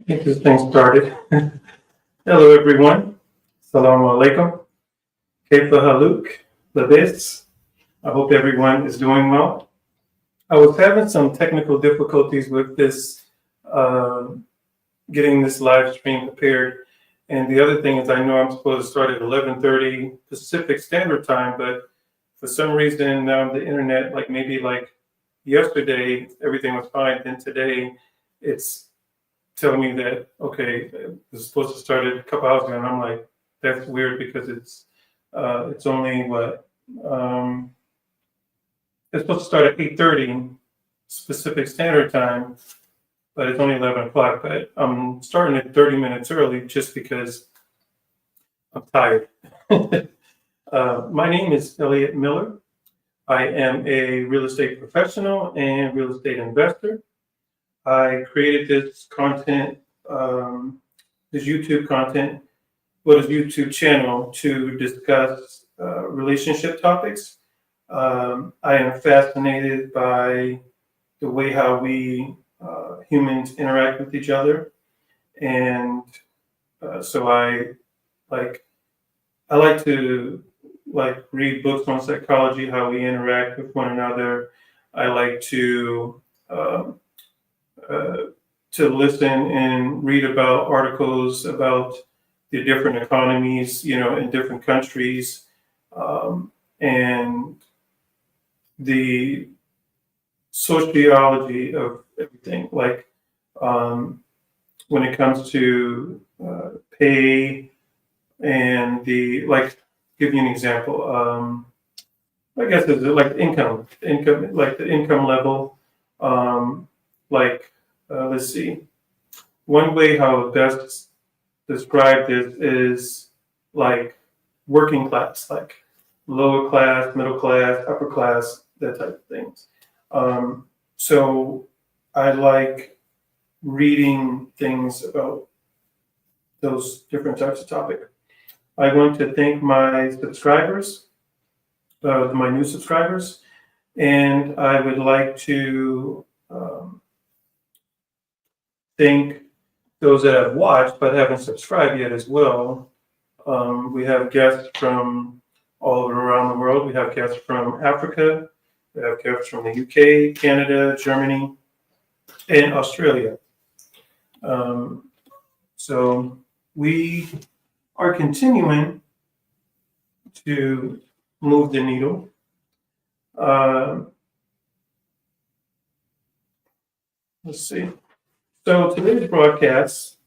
Get this thing started. Hello, everyone. Assalamu alaikum. Kaifa haluk, labis. I hope everyone is doing well. I was having some technical difficulties with this, getting this live stream prepared. And the other thing is, I know I'm supposed to start at 11:30 Pacific Standard Time, but for some reason, the internet, maybe yesterday, everything was fine. Then today, it's telling me that, okay, it's supposed to start a couple hours ago, and I'm like, that's weird because it's only it's supposed to start at 8:30 Pacific Standard Time, but it's only 11 o'clock. But I'm starting at 30 minutes early just because I'm tired. My name is Elliottmiller. I am a real estate professional and real estate investor. I created this content, this YouTube content, this YouTube channel to discuss relationship topics. I am fascinated by the way how we humans interact with each other, and so I like to read books on psychology, how we interact with one another. I like to listen and read about articles about the different economies, in different countries, and the sociology of everything. When it comes to pay and give you an example. I guess it's like income, like the income level. Let's see. One way how best describe this is like working class, like lower class, middle class, upper class, that type of things. So I like reading things about those different types of topics. I want to thank my subscribers, my new subscribers, and I would like to thank those that have watched but haven't subscribed yet as well. We have guests from all around the world. We have guests from Africa. We have guests from the UK, Canada, Germany, and Australia. So we are continuing to move the needle. Let's see. So today's broadcast,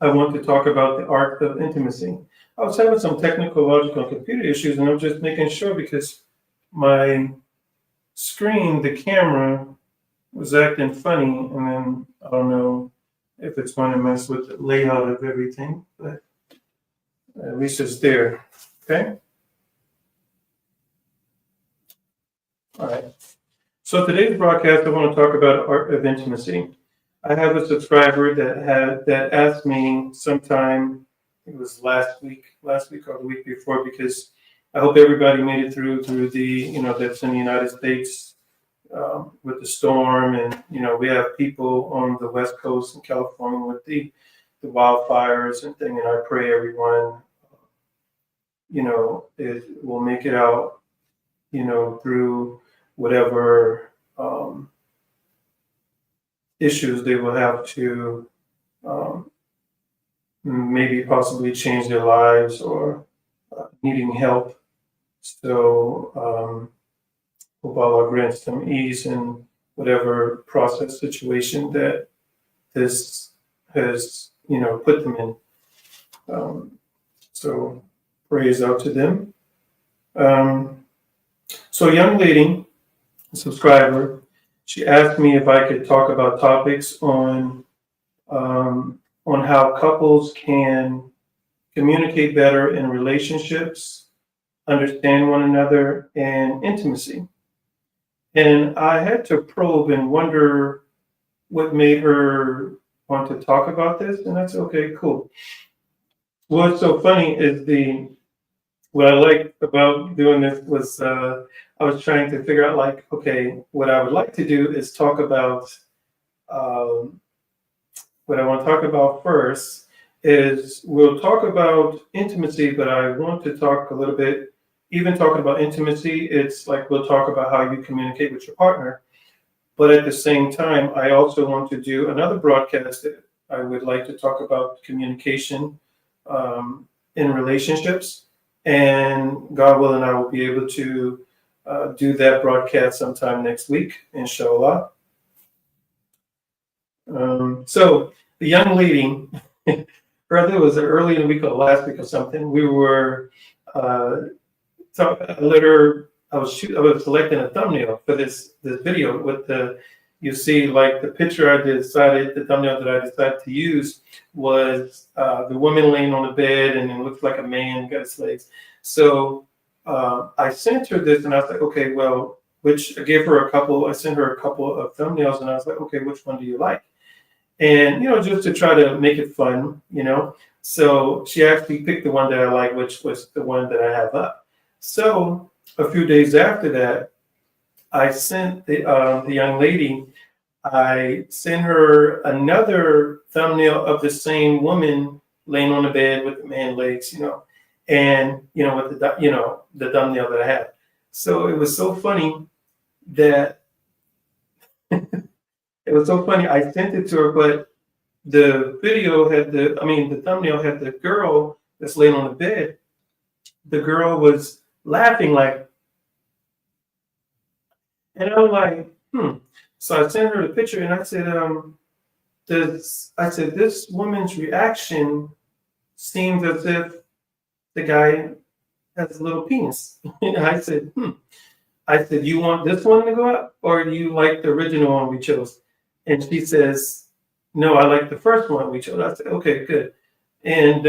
I want to talk about the art of intimacy. I was having some technological and computer issues, and I'm just making sure because my screen, the camera, was acting funny, and then I don't know if it's going to mess with the layout of everything, but at least it's there. Okay. All right. So today's broadcast, I want to talk about art of intimacy. I have a subscriber that asked me sometime, it was last week or the week before, because I hope everybody made it through the, that's in the United States with the storm. And, we have people on the West Coast in California with the wildfires and thing. And I pray everyone, it will make it out, through whatever issues they will have to maybe possibly change their lives or needing help. So hope Allah grants them ease in whatever process situation that this has, put them in. So praise out to them. So a young lady, a subscriber, she asked me if I could talk about topics on how couples can communicate better in relationships, understand one another, and intimacy. And I had to probe and wonder what made her want to talk about this, and that's okay, cool. What's so funny is what I liked about doing this was I was trying to figure out what I would like to do is talk about what I want to talk about first is we'll talk about intimacy, but I want to talk a little bit, even talking about intimacy, it's like we'll talk about how you communicate with your partner. But at the same time, I also want to do another broadcast that I would like to talk about communication in relationships. And God willing, I will be able to do that broadcast sometime next week, inshallah. So the young lady, earlier was early in the week or last week or something. We were I was selecting a thumbnail for this video with you see like the picture the thumbnail that I decided to use was the woman laying on the bed and it looks like a man got his legs. So I sent her this and I was like, okay, well, I sent her a couple of thumbnails and I was like, okay, which one do you like? And, just to try to make it fun, so she actually picked the one that I like, which was the one that I have up. So a few days after that, I sent the young lady, I sent her another thumbnail of the same woman laying on the bed with the man legs, and, with the thumbnail that I had. So it was so funny that I sent it to her, but the thumbnail had the girl that's laying on the bed. The girl was laughing and I was like, So I sent her the picture and I said, this woman's reaction seems as if the guy has a little penis. And I said, you want this one to go up or do you like the original one we chose? And she says, no, I like the first one we chose. I said, okay, good. And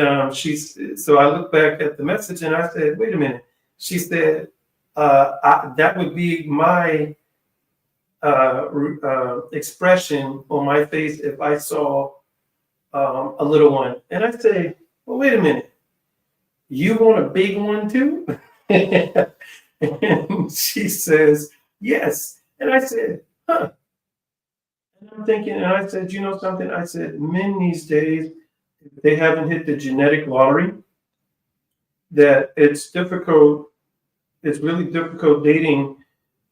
so I looked back at the message and I said, wait a minute. She said, that would be my expression on my face if I saw a little one. And I said, well, wait a minute. You want a big one too? And she says, yes. And I said, huh. And I'm thinking, and I said, you know something? I said, men these days, if they haven't hit the genetic lottery, that it's difficult. It's really difficult dating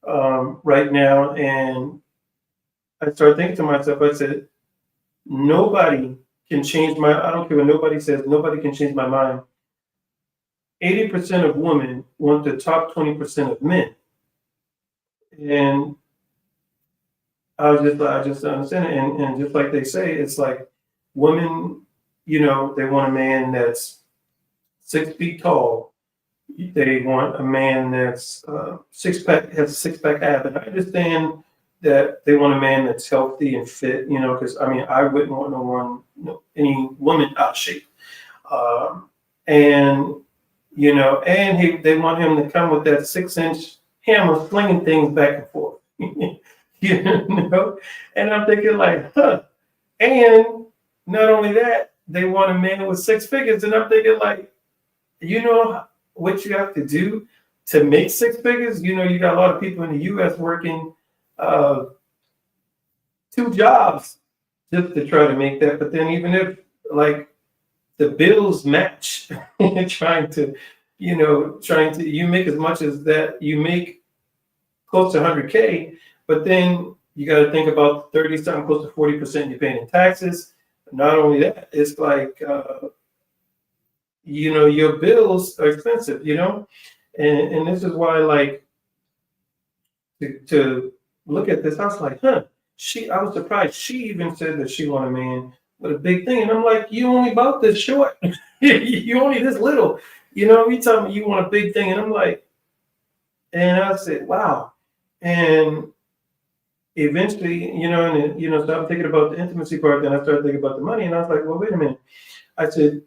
right now. And I started thinking to myself, I said, nobody can change I don't care what nobody says, nobody can change my mind. 80% of women want the top 20% of men. And I just understand it. And just like they say, it's like women, they want a man that's 6 feet tall. They want a man that's has a six-pack ab. And I understand that they want a man that's healthy and fit, because I wouldn't want any woman out of shape. And they want him to come with that 6-inch hammer slinging things back and forth. And I'm thinking like, and not only that, they want a man with 6 figures. And I'm thinking like, what you have to do to make 6 figures? You got a lot of people in the US working 2 jobs just to try to make that. But then even if like the bills match, trying to you make as much as that, you make close to 100K, but then you got to think about 30 something, close to 40% you're paying in taxes. Not only that, it's like, your bills are expensive, and this is why, like, to look at this, I was like, I was surprised. She even said that she wanted a man with a big thing. And I'm like, you only about this short. You only this little. You tell me you want a big thing. And I'm like, and I said, wow. And eventually, so I'm thinking about the intimacy part. Then I started thinking about the money. And I was like, well, wait a minute. I said,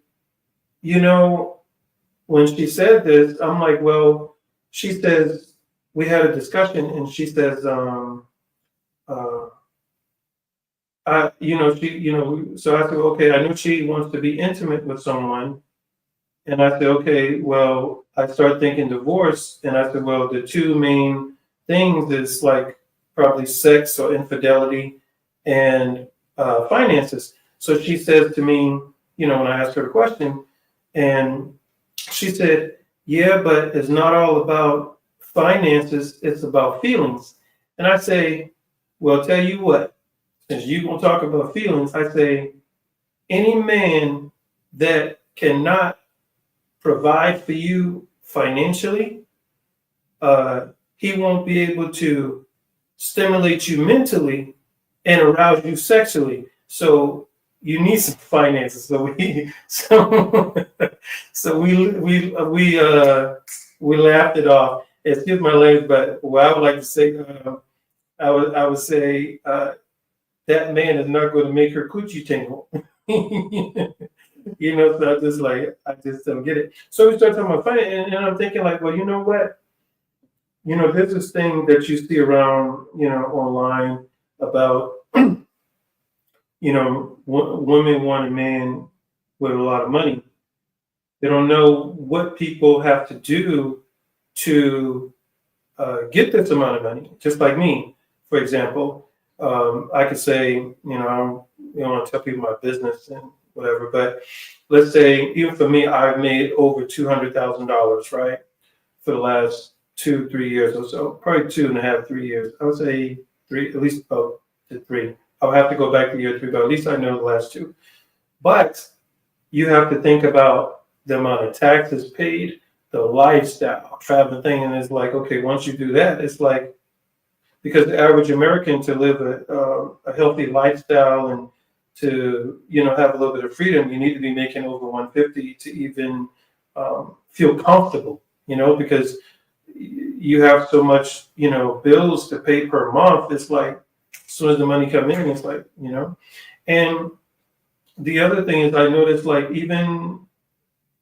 when she said this, I'm like, well, she says, we had a discussion and she says, so I said, okay, I knew she wants to be intimate with someone. And I said, okay, well, I started thinking divorce. And I said, well, the 2 main things is like probably sex or infidelity and finances. So she says to me, when I asked her the question, and she said, yeah, but it's not all about finances, it's about feelings. And I say, well, tell you what, since you're going to talk about feelings, I say, any man that cannot provide for you financially, he won't be able to stimulate you mentally and arouse you sexually. So you need some finances. So we laughed it off. Excuse my language, but what I would like to say, I would say that man is not going to make her coochie tingle. So I just don't get it. So we start talking about finance, and I'm thinking like, well, you know what? There's this thing that you see around, online about, women want a man with a lot of money. They don't know what people have to do to get this amount of money. Just like me, for example, I could say, I don't want to tell people my business and whatever, but let's say even for me, I've made over $200,000, right, for the last 2-3 years or so, probably 2.5, 3 years. I would say three, at least about to three. I'll have to go back to year 3, but at least I know the last 2. But you have to think about the amount of taxes paid, the lifestyle, traveling thing, and it's like, okay, once you do that, it's like, because the average American, to live a healthy lifestyle and to have a little bit of freedom, you need to be making over 150 to even feel comfortable, because you have so much bills to pay per month. It's like as soon as the money comes in, it's like and the other thing is, I noticed, like, even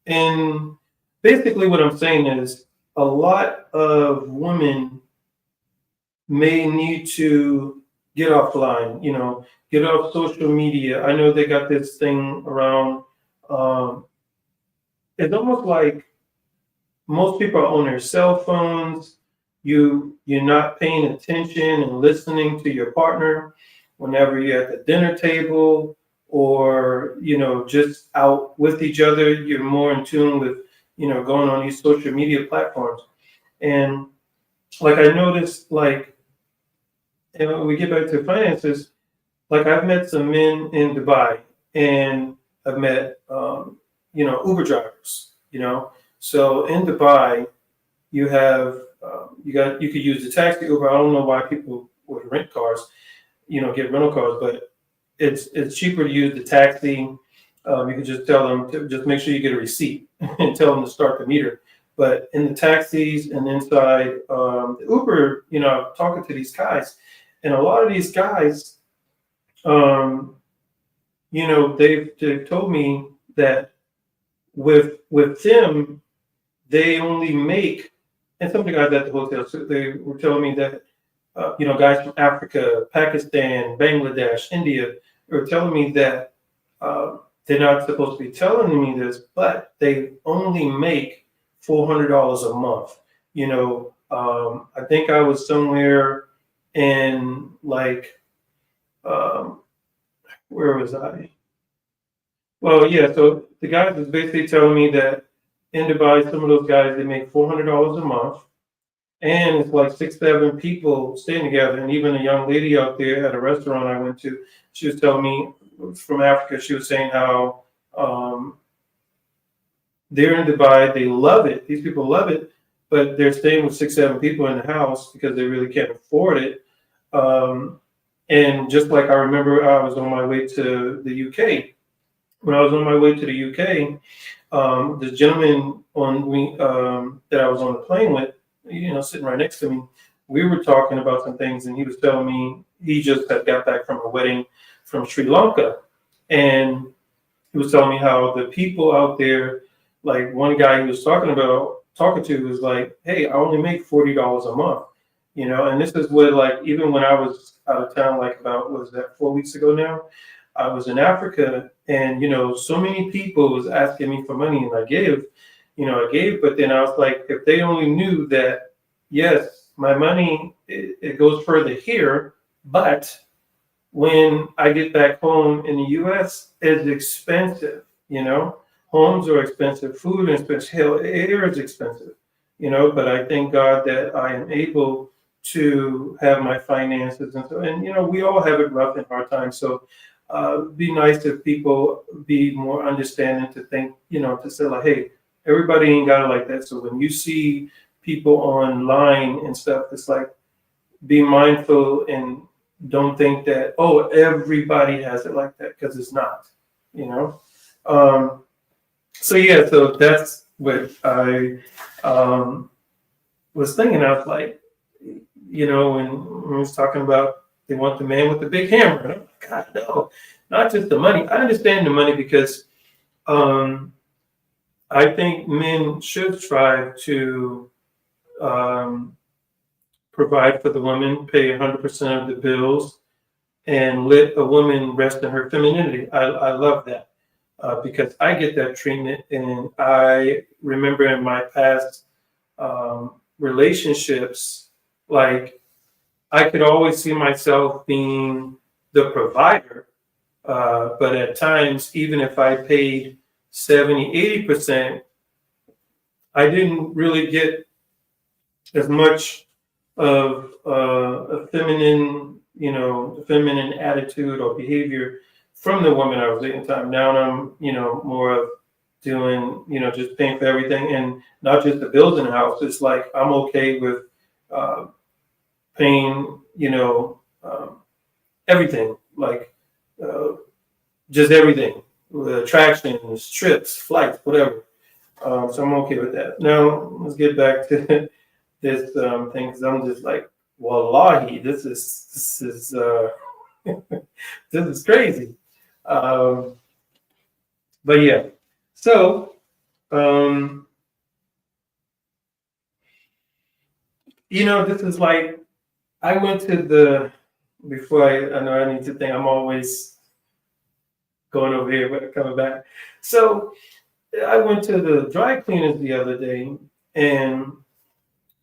in, basically what I'm saying is, a lot of women may need to get offline, get off social media. I know they got this thing around, it's almost like most people are on their cell phones. You're not paying attention and listening to your partner whenever you're at the dinner table, or just out with each other. You're more in tune with going on these social media platforms. And like, I noticed, like, and when we get back to finances, like, I've met some men in Dubai, and I've met Uber drivers. So in Dubai, you have you could use the taxi Uber. I don't know why people would rent cars, get rental cars, but it's cheaper to use the taxi. You can just tell them to just make sure you get a receipt and tell them to start the meter. But in the taxis and inside the Uber, talking to these guys, and a lot of these guys, they've told me that with them, they only make, and some of the guys at the hotel, so they were telling me that, guys from Africa, Pakistan, Bangladesh, India, were telling me that they're not supposed to be telling me this, but they only make $400 a month. I think I was somewhere in, like, where was I? Well, yeah, so the guys was basically telling me that in Dubai, some of those guys, they make $400 a month, and it's like 6-7 people staying together. And even a young lady out there at a restaurant I went to, she was telling me, from Africa, she was saying how they're in Dubai, they love it. These people love it, but they're staying with 6-7 people in the house because they really can't afford it. And just like, I remember I was on my way to the UK. When I was on my way to the UK, the gentleman that I was on the plane with, sitting right next to me, we were talking about some things, and he was telling me he just had got back from a wedding from Sri Lanka, and he was telling me how the people out there, like, one guy he was talking to was like, hey, I only make $40 a month, and this is what, like, even when I was out of town, like, about, what was that, 4 weeks ago now, I was in Africa, and so many people was asking me for money, and I gave, but then I was like, if they only knew that, yes, my money, it goes further here, but when I get back home in the US, it's expensive, you know. Homes are expensive, food is expensive, hell, air is expensive, you know, but I thank God that I am able to have my finances and so, and you know, we all have it rough and hard times. So be nice if people be more understanding to think, you know, to say like, hey, everybody ain't got it like that. So when you see people online and stuff, it's like, be mindful and don't think that, oh, everybody has it like that, because it's not, you know. Um, so yeah, so that's what I was thinking. I was like, you know, when I was talking about they want the man with the big hammer, and I'm like, God, no, not just the money. I understand the money because um, I think men should strive to um, provide for the woman, pay 100% of the bills, and let a woman rest in her femininity. I love that because I get that treatment. And I remember in my past relationships, like I could always see myself being the provider. But at times, even if I paid 70, 80%, I didn't really get as much of a feminine, you know, feminine attitude or behavior from the woman I was dating at the time. Now I'm, you know, more of doing, you know, just paying for everything and not just the bills in the house. It's like I'm okay with uh, paying, you know, everything, like uh, just everything, attractions, trips, flights, whatever. So I'm okay with that. Now let's get back to this thing, because I'm just like, wallahi, this is this is crazy. Um, but yeah, so um, you know, this is like I went to the before I know I need to think. I'm always going over here, but coming back. So I went to the dry cleaners the other day, and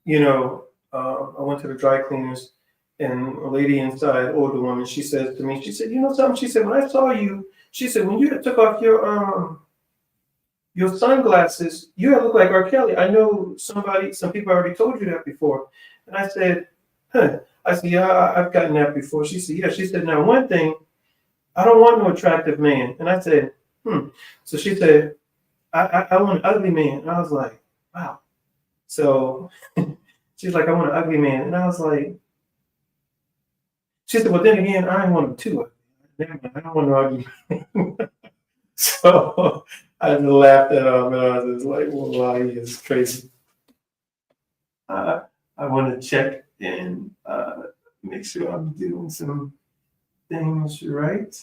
you know, I went to the dry cleaners, and a lady inside, older woman, she says to me, she said, you know something? She said, when I saw you, she said, when you had took off your sunglasses, you had looked like R. Kelly. I know some people already told you that before. And I said, huh. I said, yeah, I've gotten that before. She said, yeah. She said, now one thing, I don't want no attractive man. And I said, hmm. So she said, I want an ugly man. And I was like, wow. So she's like, I want an ugly man. And I was like, she said, well, then again, I want him too. Never mind, I don't want no ugly. So I just laughed at him, and I was just like, well, wow, he is crazy. Uh, I want to check and make sure I'm doing some things right.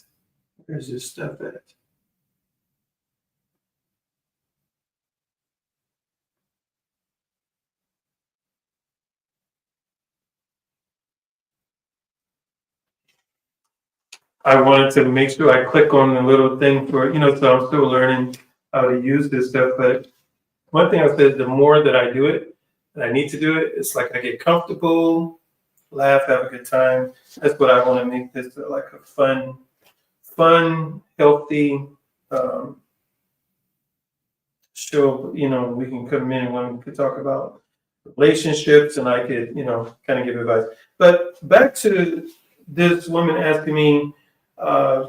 Where's this stuff at? I wanted to make sure I click on the little thing for, you know, so I'm still learning how to use this stuff. But one thing I said, the more that I do it, and I need to do it, it's like I get comfortable, laugh, have a good time. That's what I want to make this like a fun, healthy um, show. You know, we can come in and we could talk about relationships, and I could, you know, kind of give advice. But back to this woman asking me, uh,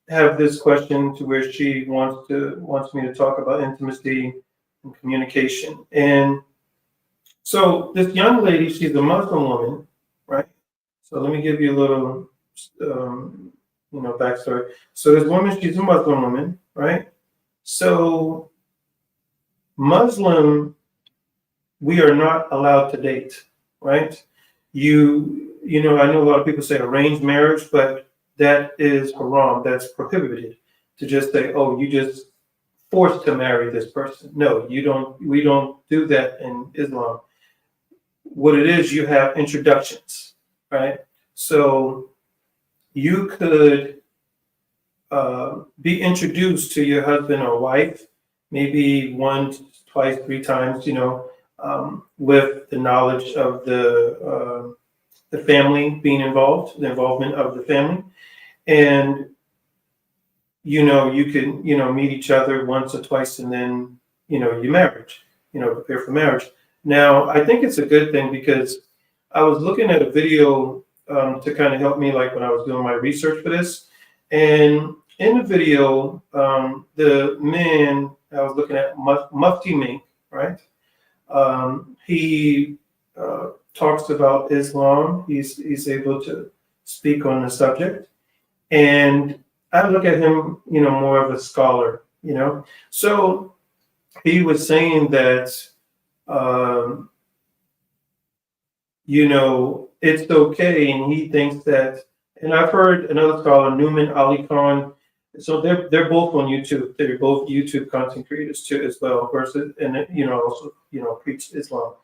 have this question to where she wants me to talk about intimacy and communication. And so this young lady, she's a Muslim woman, right? So let me give you a little, you know, backstory. So this woman, she's a Muslim woman, right? So Muslim, we are not allowed to date, right? You know, I know a lot of people say arranged marriage, but that is haram. That's prohibited. To just say, oh, you just forced to marry this person. No, you don't. We don't do that in Islam. What it is, you have introductions, right? So you could be introduced to your husband or wife, maybe once, twice, three times, you know, with the knowledge of the the family being involved, the involvement of the family. And, you can, meet each other once or twice and then, you marriage, prepare for marriage. Now, I think it's a good thing because I was looking at a video to kind of help me, like when I was doing my research for this. And in the video, the man I was looking at, muftimenk, right? He talks about Islam. He's able to speak on the subject, and I look at him, more of a scholar. So he was saying that, um, it's okay, and he thinks that. And I've heard another scholar, Newman Ali Khan. So they're both on YouTube. They're both YouTube content creators too, as well. Versus, and also preach Islam.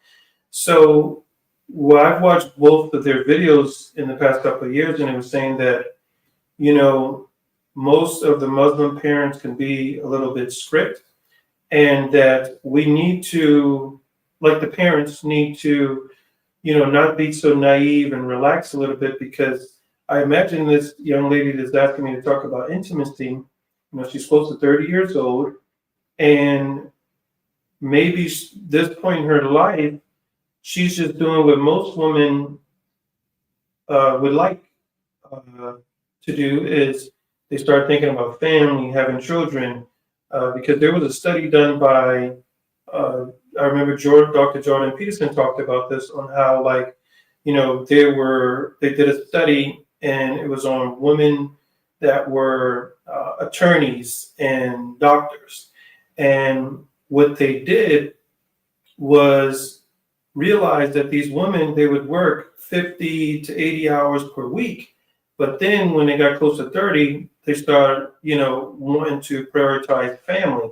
So, well, I've watched both of their videos in the past couple of years, and it was saying that, most of the Muslim parents can be a little bit strict, and that we need to, like the parents need to, not be so naive and relax a little bit, because I imagine this young lady that's asking me to talk about intimacy, she's close to 30 years old, and maybe this point in her life, she's just doing what most women would like to do, is they start thinking about family, having children, because there was a study done by, I remember Dr. Jordan Peterson talked about this, on how, like, they did a study, and it was on women that were attorneys and doctors. And what they did was realize that these women, they would work 50 to 80 hours per week. But then when they got close to 30, they started, wanting to prioritize family.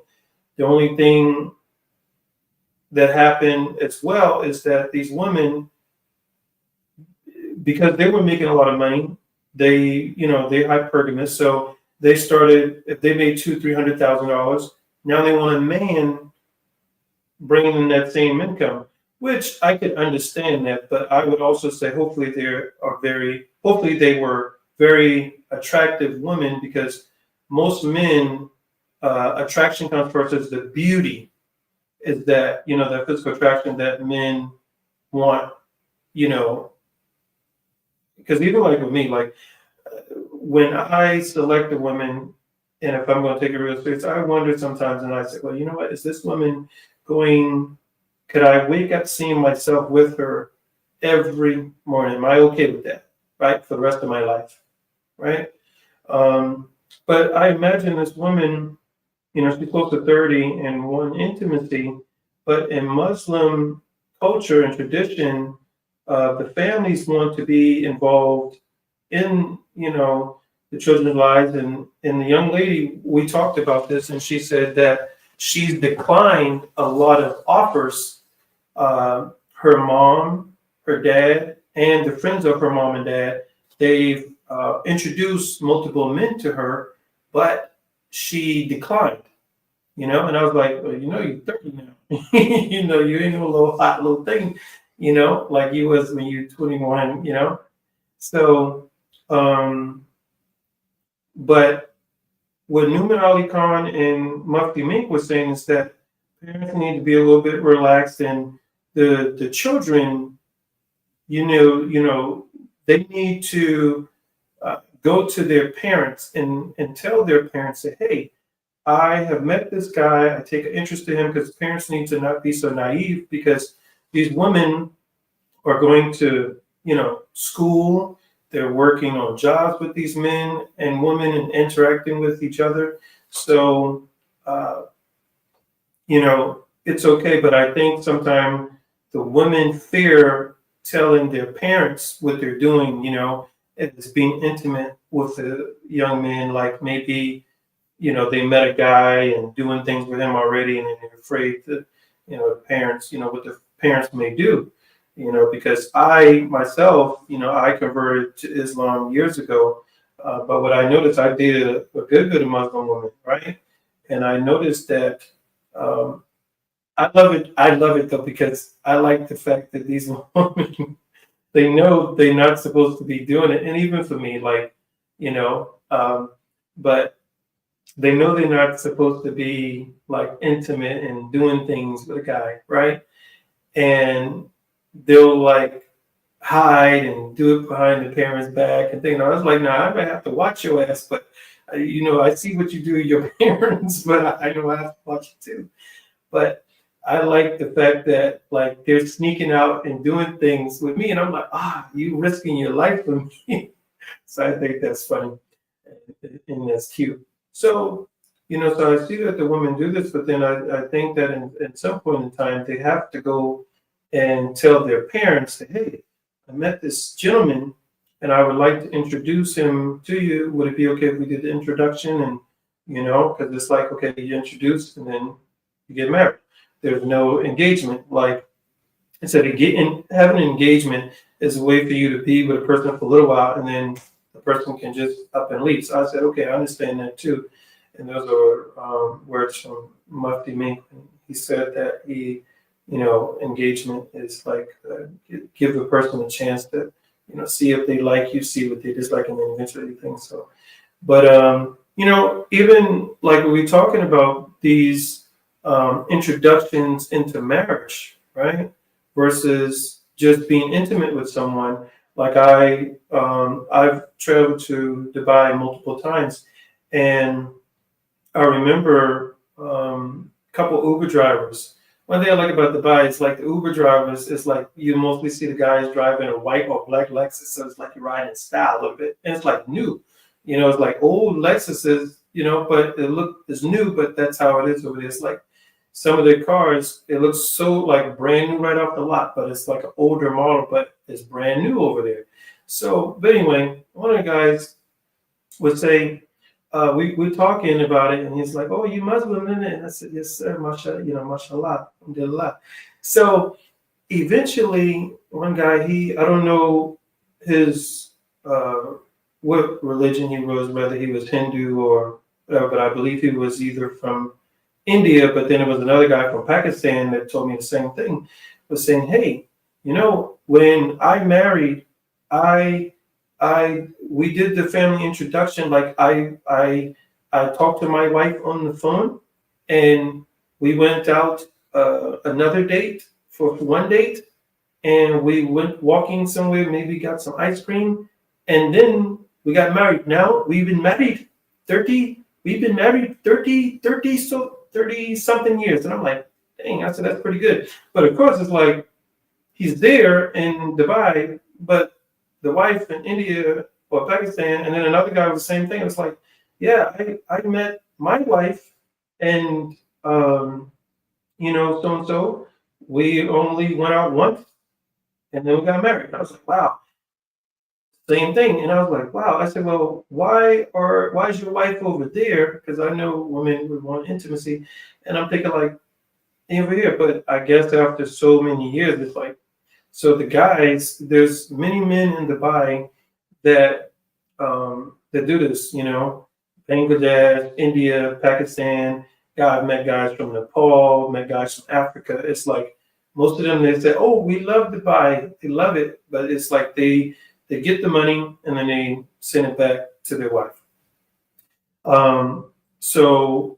The only thing that happened as well is that these women, because they were making a lot of money, they hypergamous, so they started, if they made $200,000-300,000, now they want a man bringing in that same income, which I could understand that, but I would also say hopefully they were very attractive women, because most men, attraction comes first as the beauty, is that, that physical attraction that men want, because even like with me, like when I select a woman, and if I'm going to take a real serious, I wonder sometimes, and I say, well, you know what, is this woman could I wake up seeing myself with her every morning? Am I okay with that, right, for the rest of my life, right? But I imagine this woman, she's close to 30 and want intimacy, but in Muslim culture and tradition, the families want to be involved in, the children's lives. And the young lady, we talked about this, and she said that she's declined a lot of offers. Her mom, her dad, and the friends of her mom and dad, they've introduced multiple men to her, but she declined. And I was like, well, you're 30 now. You ain't no little hot little thing, like you was when you 21, So, but what Newman Ali Khan and muftimenk was saying is that parents need to be a little bit relaxed, and the children, they need to go to their parents and tell their parents that, hey, I have met this guy, I take an interest in him, because parents need to not be so naive, because these women are going to, school, they're working on jobs with these men and women and interacting with each other. So, it's okay, but I think sometimes the women fear telling their parents what they're doing, it's being intimate with the young man, like maybe, they met a guy and doing things with him already, and then they're afraid that, the parents, what the parents may do, because I myself, I converted to Islam years ago, but what I noticed, I dated a good bit of Muslim women, right? And I noticed that, I love it though, because I like the fact that these women, they know they're not supposed to be doing it. And even for me, like, but they know they're not supposed to be like intimate and doing things with a guy, right? And they'll like hide and do it behind the parents' back and things. I was like, nah, I might have to watch your ass, but I see what you do to your parents, but I know I have to watch it too. But I like the fact that like they're sneaking out and doing things with me, and I'm like, you risking your life for me. So I think that's funny and that's cute. So, so I see that the women do this, but then I think that at some point in time, they have to go and tell their parents that, hey, I met this gentleman and I would like to introduce him to you. Would it be okay if we did the introduction? And, because it's like, okay, you introduce and then you get married. There's no engagement. Like, instead of having an engagement is a way for you to be with a person for a little while and then the person can just up and leave. So I said, okay, I understand that too. And those are words from muftimenk. He said that engagement is like give the person a chance to, see if they like you, see what they dislike, and then eventually things. So, but even like we're talking about these introductions into marriage, right? Versus just being intimate with someone. Like I've traveled to Dubai multiple times, and I remember a couple Uber drivers. One thing I like about Dubai is like the Uber drivers is like you mostly see the guys driving a white or black Lexus, so it's like you're riding in style a little bit, and it's like new. It's like old Lexuses, but it's new, but that's how it is over there. It's like some of the cars, it looks so like brand new right off the lot, but it's like an older model, but it's brand new over there. So, but anyway, one of the guys would say, we're talking about it, and he's like, "Oh, you Muslim, isn't it?" And I said, "Yes, sir, mashallah, mashallah, alhamdulillah." So eventually, one guy, I don't know his what religion he was, whether he was Hindu or, but I believe he was either from India. But then there was another guy from Pakistan that told me the same thing, was saying, "Hey, when I married, I we did the family introduction. Like I talked to my wife on the phone, and we went out another date for one date, and we went walking somewhere, maybe got some ice cream, and then we got married. Now we've been married 30 something years." And I'm like, dang, I said that's pretty good. But of course it's like he's there in Dubai, but the wife in India or Pakistan, and then another guy was the same thing. It was like, yeah, I met my wife, and so and so. We only went out once, and then we got married. And I was like, wow, same thing. And I was like, wow. I said, well, why is your wife over there? Because I know women would want intimacy, and I'm thinking like over here. But I guess after so many years, it's like. So the guys, there's many men in Dubai that do this, Bangladesh, India, Pakistan. I've met guys from Nepal, met guys from Africa. It's like most of them, they say, "Oh, we love Dubai, they love it," but it's like they get the money and then they send it back to their wife. So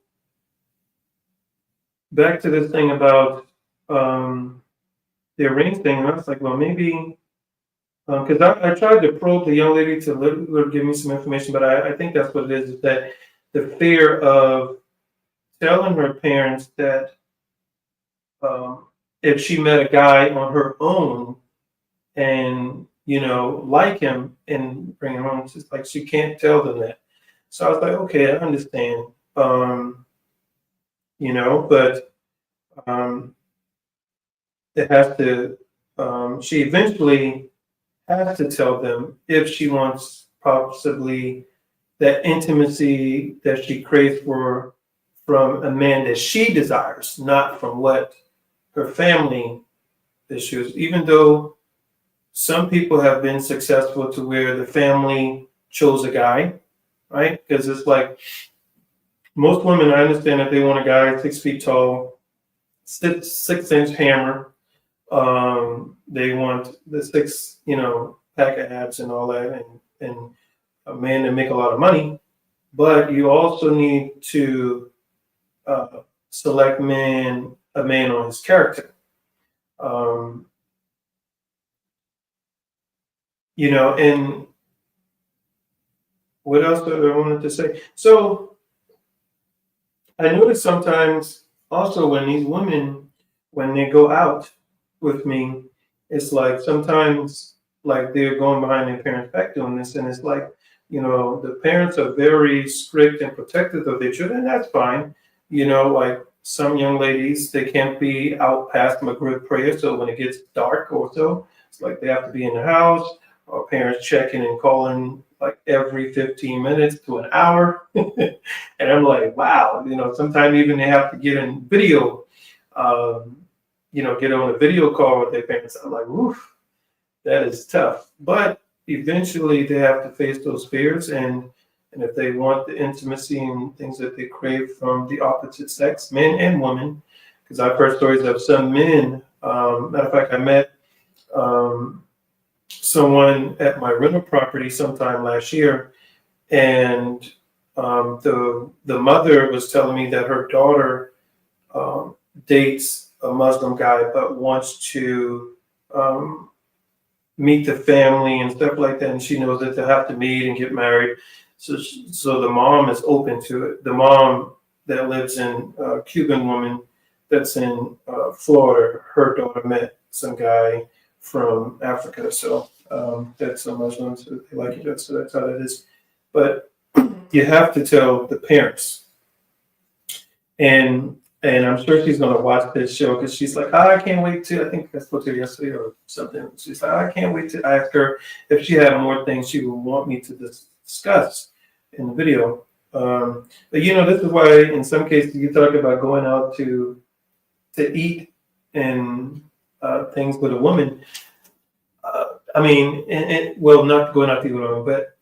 back to this thing about the arranged thing, and I was like, well, maybe. Because I tried to probe the young lady to give me some information, but I think that's what it is that the fear of telling her parents that if she met a guy on her own and, like him and bring him home, it's just like she can't tell them that. So I was like, okay, I understand. But it has to, she eventually has to tell them if she wants possibly that intimacy that she craves from a man that she desires, not from what her family issues. Even though some people have been successful to where the family chose a guy, right? Because it's like most women, I understand that they want a guy 6 feet tall, 6-inch hammer, They want the six, pack of abs and all that, and a man to make a lot of money. But you also need to select a man on his character. And what else do I wanted to say? So I notice sometimes also when these women, when they go out with me, it's like sometimes like they're going behind their parents' back doing this, and it's like, the parents are very strict and protective of their children, and that's fine. Like some young ladies, they can't be out past Maghrib prayer, so when it gets dark or so, it's like they have to be in the house, or parents checking and calling like every 15 minutes to an hour. And I'm like, wow, sometimes even they have to get in video, get on a video call with their parents. I'm like, oof, that is tough. But eventually they have to face those fears, and if they want the intimacy and things that they crave from the opposite sex, men and women, because I've heard stories of some men. Matter of fact, I met someone at my rental property sometime last year, and the mother was telling me that her daughter dates a Muslim guy, but wants to meet the family and stuff like that, and she knows that they'll have to meet and get married. So the mom is open to it. The mom that lives in Cuban woman that's in Florida, her daughter met some guy from Africa. So that's a Muslim, so they like it. So that's how that is. But you have to tell the parents. And I'm sure she's going to watch this show because she's like, I can't wait to, I think I spoke to her yesterday or something. She's like, I can't wait to ask her if she had more things she would want me to discuss in the video. But this is why in some cases you talk about going out to eat and things with a woman. Well, not going out to eat with a woman, but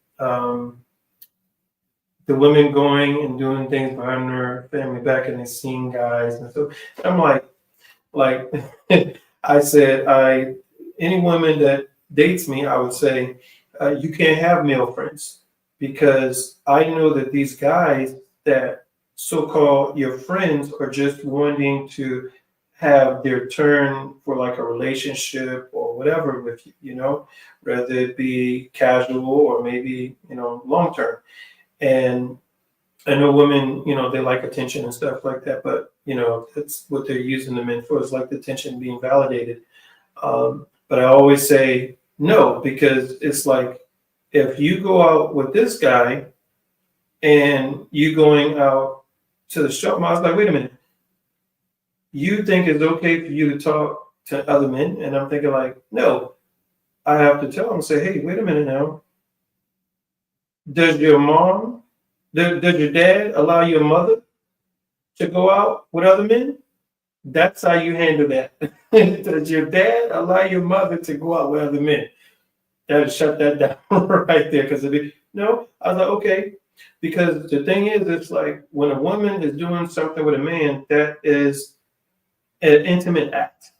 the women going and doing things behind their family back and they seeing guys. And so I'm like I said, any woman that dates me, I would say, you can't have male friends, because I know that these guys that so-called your friends are just wanting to have their turn for like a relationship or whatever with you, whether it be casual or maybe, long term. And I know women, they like attention and stuff like that, but that's what they're using the men for, is like the attention being validated. But I always say no, because it's like, if you go out with this guy and you going out to the shop, I was like, wait a minute, you think it's okay for you to talk to other men? And I'm thinking like, no, I have to tell them, say, hey, wait a minute now. Does your dad allow your mother to go out with other men? That's how you handle that. Does your dad allow your mother to go out with other men? That'll shut that down right there. Because no, I was like, okay. Because the thing is, it's like when a woman is doing something with a man, that is an intimate act,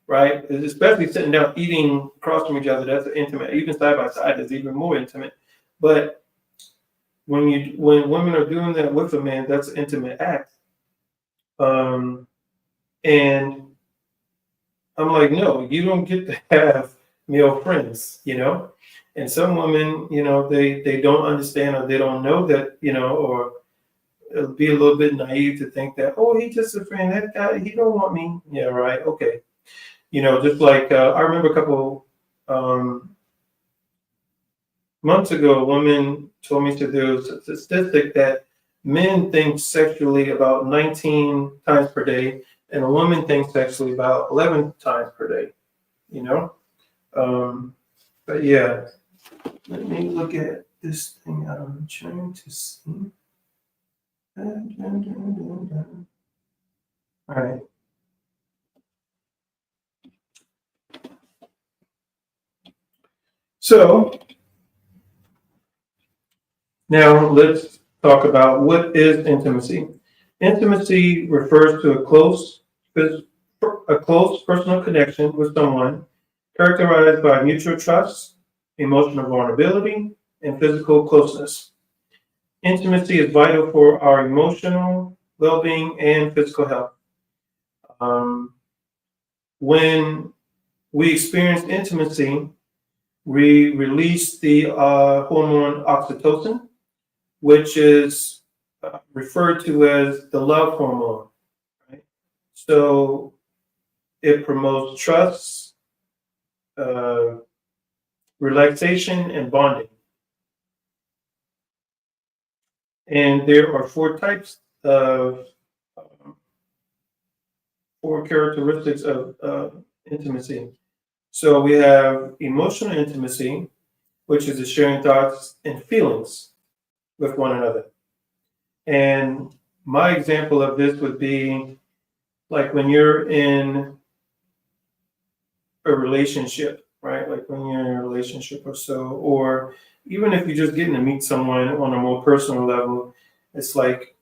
right? Especially sitting down eating across from each other, that's an intimate. Even side by side, it's even more intimate. But when women are doing that with a man, that's an intimate act. And I'm like, no, you don't get to have male friends, And some women, they don't understand, or they don't know that, or it'll be a little bit naive to think that, oh, he's just a friend. That guy, he don't want me. Yeah, right. Okay. Just like I remember a couple months ago, a woman told me to do a statistic that men think sexually about 19 times per day, and a woman thinks sexually about 11 times per day, But yeah, let me look at this thing I'm trying to see. All right. So now let's talk about what is intimacy. Intimacy refers to a close a close personal connection with someone characterized by mutual trust, emotional vulnerability, and physical closeness. Intimacy is vital for our emotional well-being and physical health. Um, when we experience intimacy, we release the hormone oxytocin, which is referred to as the love hormone. Right? So it promotes trust, uh, relaxation, and bonding. And there are four types of, four characteristics of intimacy. So we have emotional intimacy, which is the sharing thoughts and feelings with one another. And my example of this would be like when you're in a relationship, right? Like when you're in a relationship or so, or even if you're just getting to meet someone on a more personal level, it's like,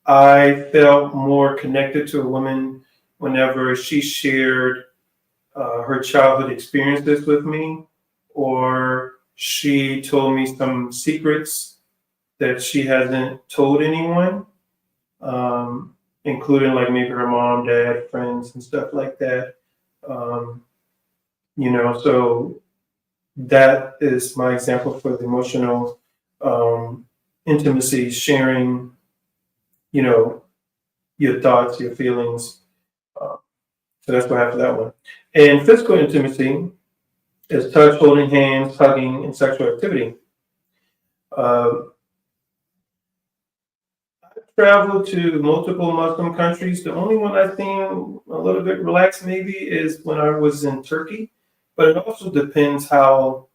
I felt more connected to a woman whenever she shared her childhood experiences with me, or she told me some secrets that she hasn't told anyone, including like maybe her mom, dad, friends, and stuff like that. Um, so that is my example for the emotional intimacy, sharing, you know, your thoughts, your feelings. Uh, so that's what I have for that one. And physical intimacy is touch, holding hands, hugging, and sexual activity. Uh, Traveled to multiple Muslim countries. The only one I've seen a little bit relaxed maybe is when I was in Turkey, but it also depends how,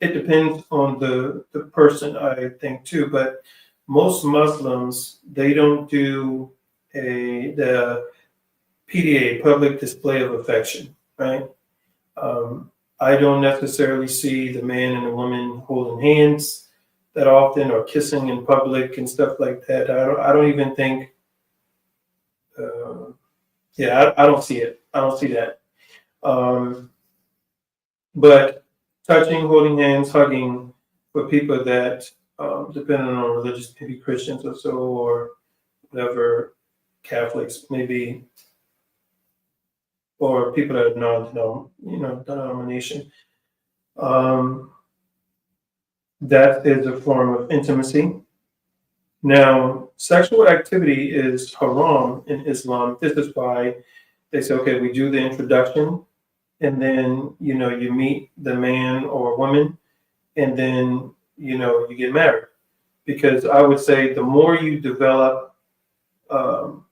it depends on the person, I think too. But most Muslims, they don't do the PDA, public display of affection, right? I don't necessarily see the man and the woman holding hands that often, or kissing in public and stuff like that. I don't even think. Uh, I don't see it. I don't see that. Um, but touching, holding hands, hugging for people that, depending on religious, maybe Christians or so, or whatever, Catholics maybe, or people that are denomination. Um, that is a form of intimacy. Now, sexual activity is haram in Islam. This is why they say, okay, we do the introduction, and then you meet the man or woman, and then you get married. Because I would say the more you develop, um,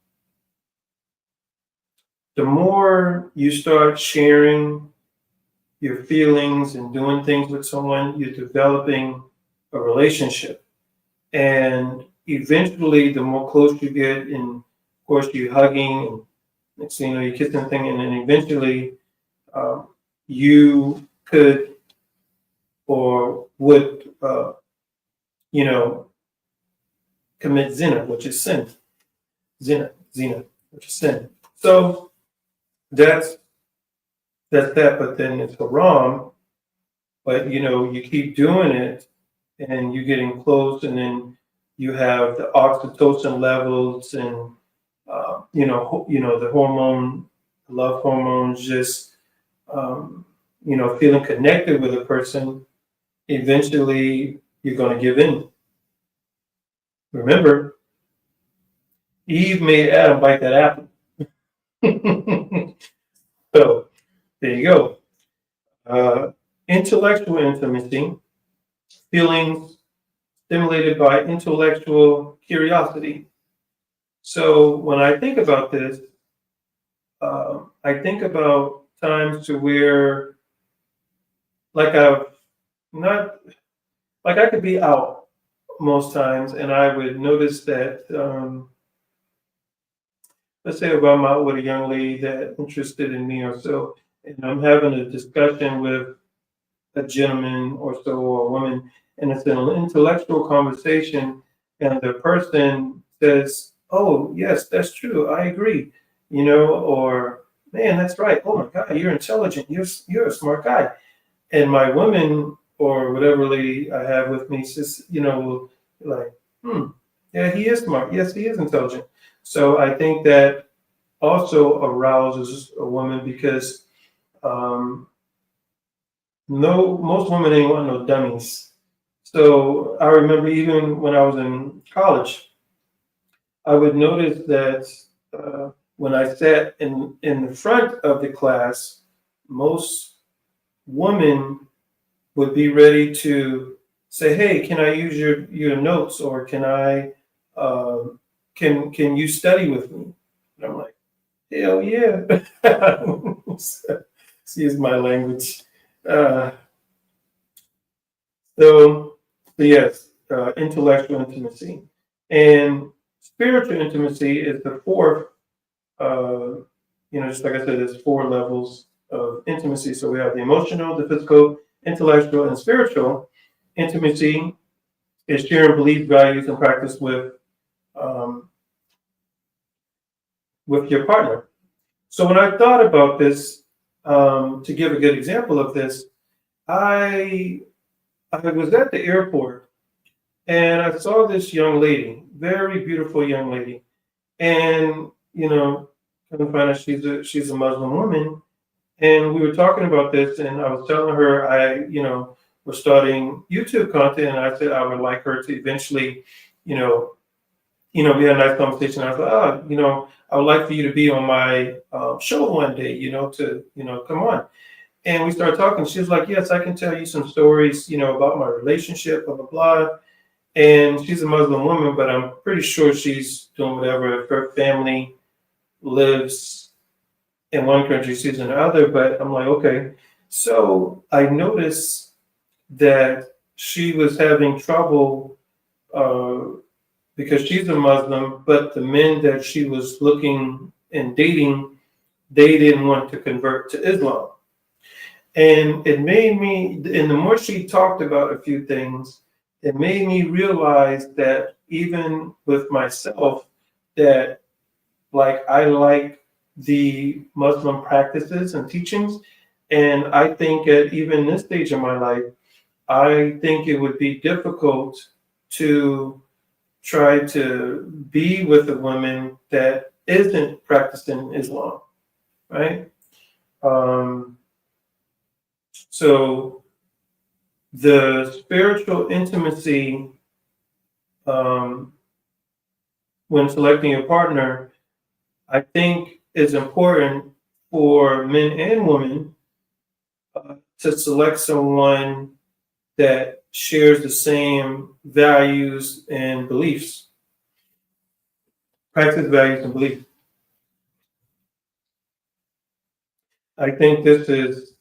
the more you start sharing your feelings and doing things with someone, you're developing a relationship. And eventually, the more close you get, and of course, you're hugging, and next thing you know, you're kissing thing, and then eventually, you could or would, commit zina, which is sin. Zina, which is sin. So that's that. But then it's haram. But you keep doing it, and you're getting close, and then you have the oxytocin levels, and the hormone, love hormones, just feeling connected with a person. Eventually, you're going to give in. Remember, Eve made Adam bite that apple. So there you go. Intellectual intimacy, feelings stimulated by intellectual curiosity. So when I think about this, I think about times to where, like I've not, like I could be out most times, and I would notice that, let's say if I'm out with a young lady that interested in me or so, and I'm having a discussion with a gentleman or so, or a woman, and it's an intellectual conversation, and the person says, "Oh, yes, that's true. I agree. or man, that's right. Oh my God, you're intelligent. You're a smart guy. And my women or whatever lady I have with me, says, will be like, yeah, he is smart. Yes, he is intelligent. So I think that also arouses a woman because um, no, most women ain't want no dummies. So I remember even when I was in college, I would notice that when I sat in the front of the class, most women would be ready to say, "Hey, can I use your notes, or can I can you study with me?" And I'm like, "Hell yeah!" Excuse my language. Uh, so, yes, intellectual intimacy and spiritual intimacy is the fourth. Uh, just like I said, there's four levels of intimacy. So we have the emotional, the physical, intellectual, and spiritual. Intimacy is sharing belief, values, and practice um, with your partner. So when I thought about this, to give a good example of this, I I was at the airport and I saw this young lady, very beautiful young lady, and come to find out she's a Muslim woman. And we were talking about this, and I was telling her was starting YouTube content, and I said I would like her to eventually, you know, we had a nice conversation. I thought, I would like for you to be on my show one day, to come on. And we started talking. She was like, "Yes, I can tell you some stories, about my relationship, blah blah blah." And she's a Muslim woman, but I'm pretty sure she's doing whatever. If her family lives in one country, she's in the other. But I'm like, okay. So I noticed that she was having trouble uh, because she's a Muslim, but the men that she was looking and dating, they didn't want to convert to Islam. And it made me, and the more she talked about a few things, it made me realize that even with myself, that like I like the Muslim practices and teachings. And I think at even this stage of my life, I think it would be difficult to try to be with a woman that isn't practicing Islam, right? Um, so the spiritual intimacy um, when selecting a partner, I think is important for men and women to select someone that shares the same values and beliefs, practice values and beliefs. I think this is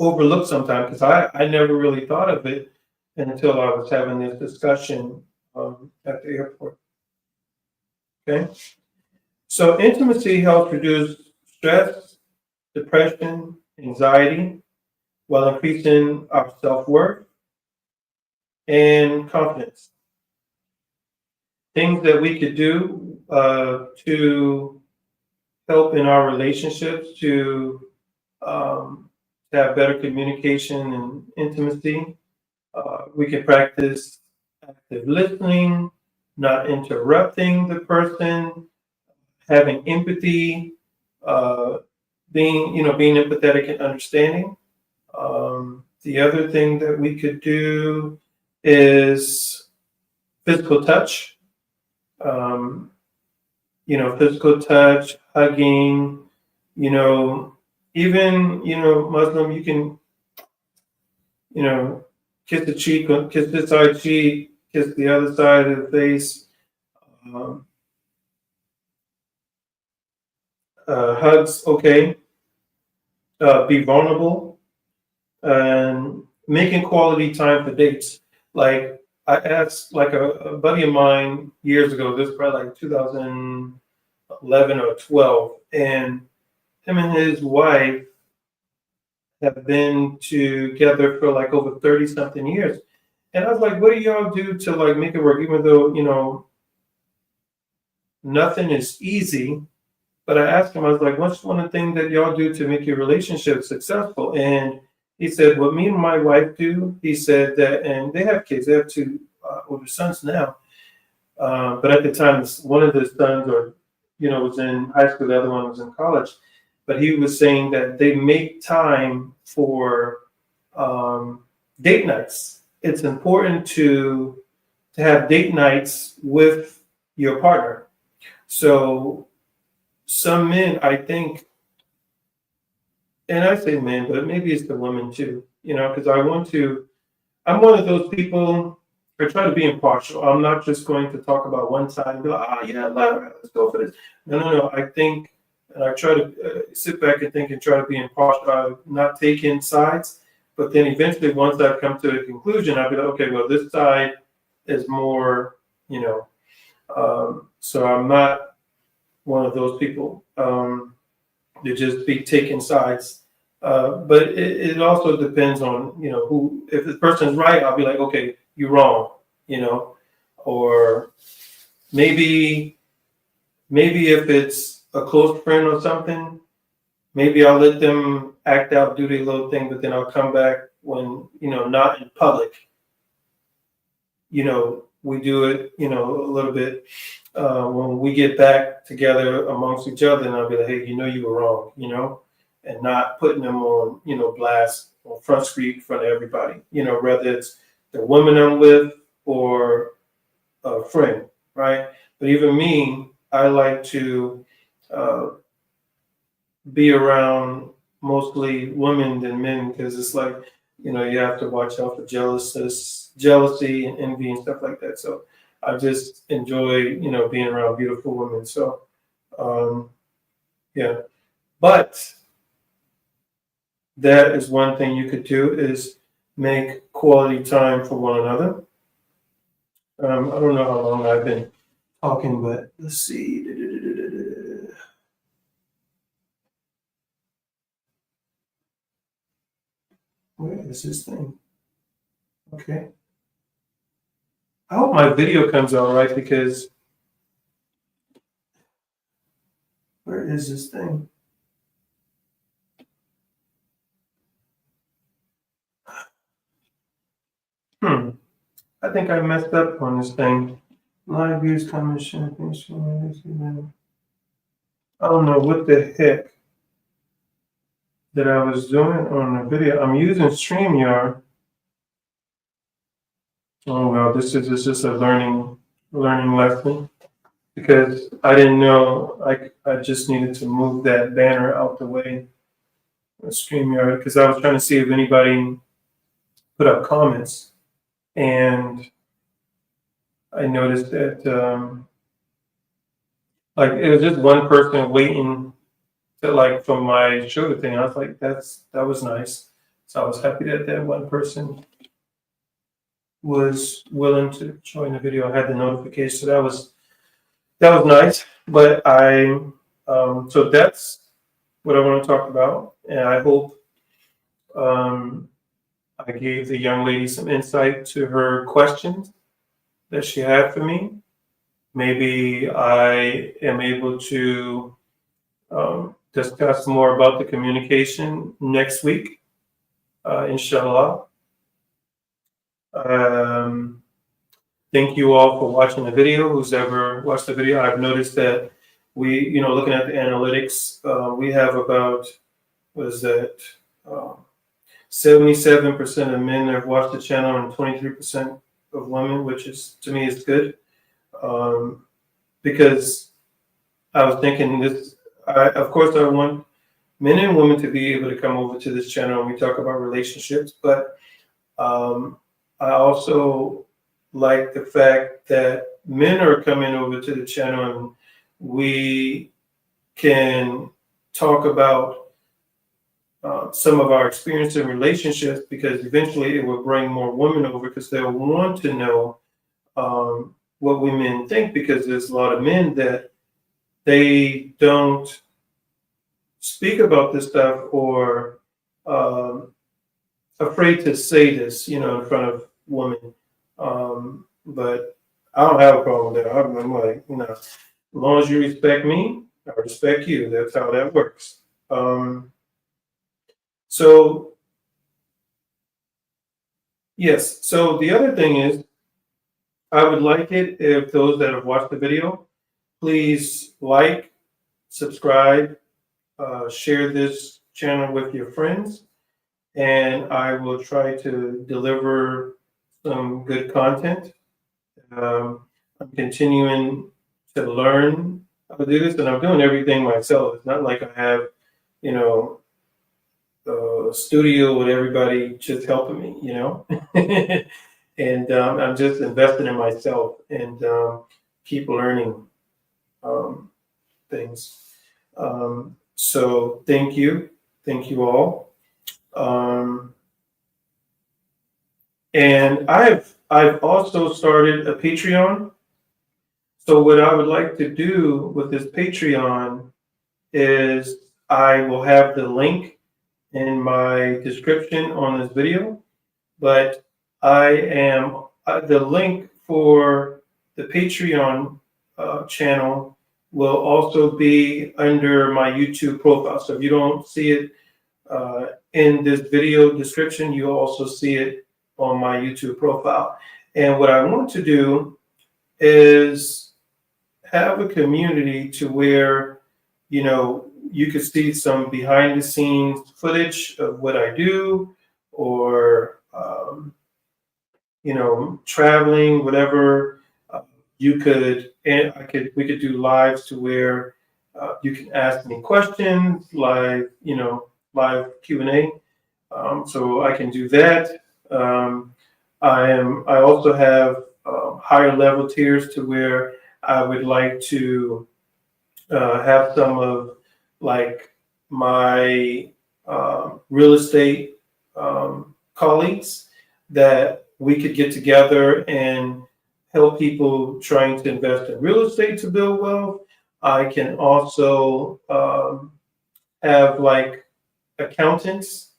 overlooked sometimes because I never really thought of it until I was having this discussion at the airport. Okay, so intimacy helps reduce stress, depression, anxiety, while increasing our self-worth and confidence. Things that we could do to help in our relationships um, to have better communication and intimacy. We can practice active listening, not interrupting the person, having empathy, uh, being empathetic and understanding. The other thing that we could do is physical touch. Um, physical touch, hugging, you know, even, Muslim, you can, kiss the cheek, kiss this side cheek, kiss the other side of the face, um, hugs, okay, be vulnerable, and making quality time for dates. Like I asked, like a buddy of mine years ago, this was probably like 2011 or 12, and him and his wife have been together for like over 30 something years. And I was like, what do y'all do to like make it work? Even though, nothing is easy. But I asked him, I was like, what's one of the things that y'all do to make your relationship successful? And he said, what me and my wife do, he said that, and they have kids, they have two older sons now. But at the time, one of the sons, or was in high school, the other one was in college. But he was saying that they make time for date nights. It's important to have date nights with your partner. So some men, I think, and I say men, but maybe it's the women too, because I'm one of those people. I try to be impartial. I'm not just going to talk about one side and be like, yeah, let's go for this. No. I think, and I try to sit back and think and try to be impartial, not taking sides. But then eventually, once I've come to a conclusion, I'll be like, okay, well, this side is more, so I'm not one of those people to just be taking sides. But it also depends on, who, if the person's right, I'll be like, okay, you're wrong, or maybe if it's a close friend or something, maybe I'll let them act out, do their little thing, but then I'll come back when, not in public. We do it, a little bit when we get back together amongst each other, and I'll be like, hey, you were wrong, and not putting them on, blast on Front Street in front of everybody, whether it's the woman I'm with or a friend, right? But even me, I like to be around mostly women than men, because it's like, you have to watch out for jealousy and envy and stuff like that. So I just enjoy, being around beautiful women. So, yeah. But that is one thing you could do, is make quality time for one another. I don't know how long I've been talking, but let's see. Where is this thing? Okay. I hope my video comes out right, because where is this thing? I think I messed up on this thing. Live views, comments, sharing things. I don't know what the heck that I was doing on the video. I'm using StreamYard. Oh well, this is just a learning lesson, because I didn't know I just needed to move that banner out the way of StreamYard, because I was trying to see if anybody put up comments, and I noticed that like it was just one person waiting to, like, from my shoulder thing. I was like, that was nice. So I was happy that one person was willing to join the video. I had the notification, so that was nice. But so that's what I want to talk about, and I hope I gave the young lady some insight to her questions that she had for me. Maybe I am able to discuss more about the communication next week, inshallah. Thank you all for watching the video. Who's ever watched the video, I've noticed that we, looking at the analytics, we have about, what is that? 77% of men have watched the channel and 23% of women, which is, to me, is good. Because I was thinking this, of course, I want men and women to be able to come over to this channel and we talk about relationships, but I also like the fact that men are coming over to the channel and we can talk about some of our experience in relationships, because eventually it will bring more women over, because they'll want to know what women think, because there's a lot of men that they don't speak about this stuff, or afraid to say this, in front of women. But I don't have a problem with that. I'm like, long as you respect me, I respect you. That's how that works. So yes. So the other thing is, I would like it if those that have watched the video, please like, subscribe, share this channel with your friends, and I will try to deliver some good content. I'm continuing to learn how to do this, and I'm doing everything myself. It's not like I have, you know, a studio with everybody just helping me, and I'm just investing in myself and keep learning um, things. So thank you all. Um, and I've also started a Patreon. So what I would like to do with this Patreon is I will have the link in my description on this video, but I am the link for the Patreon channel will also be under my YouTube profile. So if you don't see it in this video description, you also see it on my YouTube profile. And what I want to do is have a community to where, you could see some behind the scenes footage of what I do, or, traveling, whatever. You could, and we could do lives to where you can ask me questions, live Q&A. So I can do that. I also have higher level tiers to where I would like to have some of like my real estate colleagues that we could get together and help people trying to invest in real estate to build wealth. I can also have like accountants,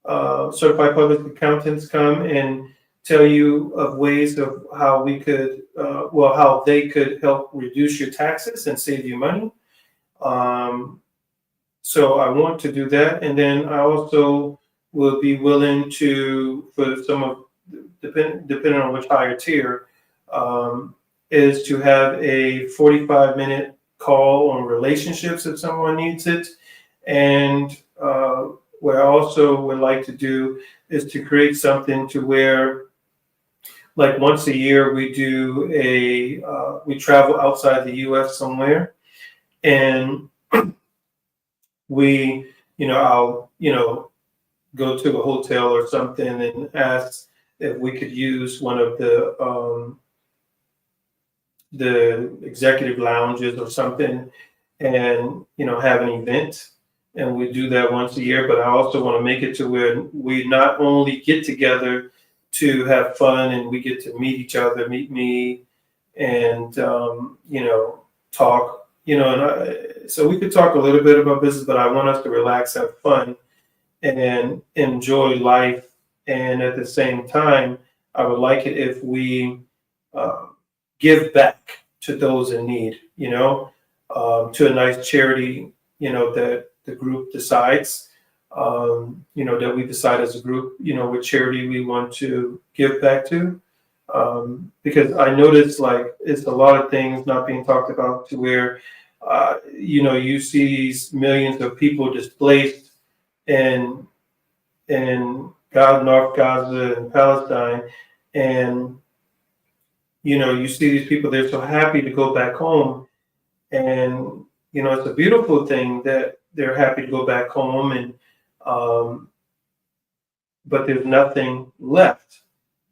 certified public accountants come and tell you of ways of how we could, how they could help reduce your taxes and save you money. So I want to do that. And then I also will be willing to, for some of, depending on which higher tier, is to have a 45-minute call on relationships if someone needs it. And what I also would like to do is to create something to where, like once a year, we do we travel outside the U.S. somewhere, and we, I'll, go to a hotel or something and ask if we could use one of the executive lounges or something, and have an event. And we do that once a year, but I also want to make it to where we not only get together to have fun and we get to meet each other, meet me, and talk, so we could talk a little bit about business, but I want us to relax, have fun, and enjoy life. And at the same time, I would like it if we give back to those in need, to a nice charity, that the group decides, that we decide as a group, what charity we want to give back to. Because I noticed like it's a lot of things not being talked about to where, you see these millions of people displaced in North Gaza and Palestine, and you see these people, they're so happy to go back home, and it's a beautiful thing that they're happy to go back home, and but there's nothing left,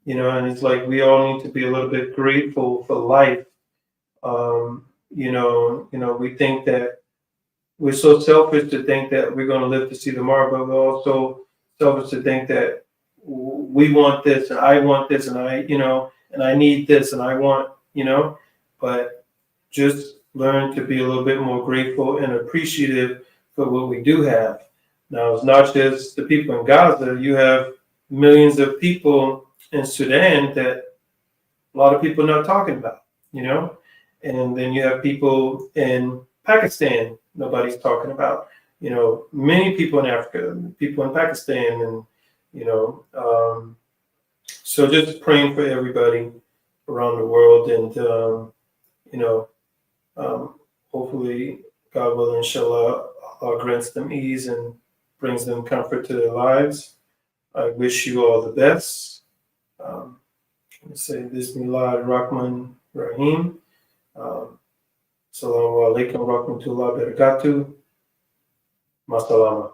and it's like we all need to be a little bit grateful for life. We think that we're so selfish to think that we're going to live to see tomorrow, but we're also selfish to think that we want this and I want this and and I need this and I want, but just learn to be a little bit more grateful and appreciative for what we do have. Now, it's not just the people in Gaza. You have millions of people in Sudan that a lot of people are not talking about, And then you have people in Pakistan nobody's talking about. Many people in Africa, people in Pakistan, and so just praying for everybody around the world, and you know, hopefully, God willing, inshallah, Allah grants them ease and brings them comfort to their lives. I wish you all the best. Let's say Bismillah ar-Rahman Rahim. Assalamu alaikum wa rahmatullahi wa barakatuh. Masalama.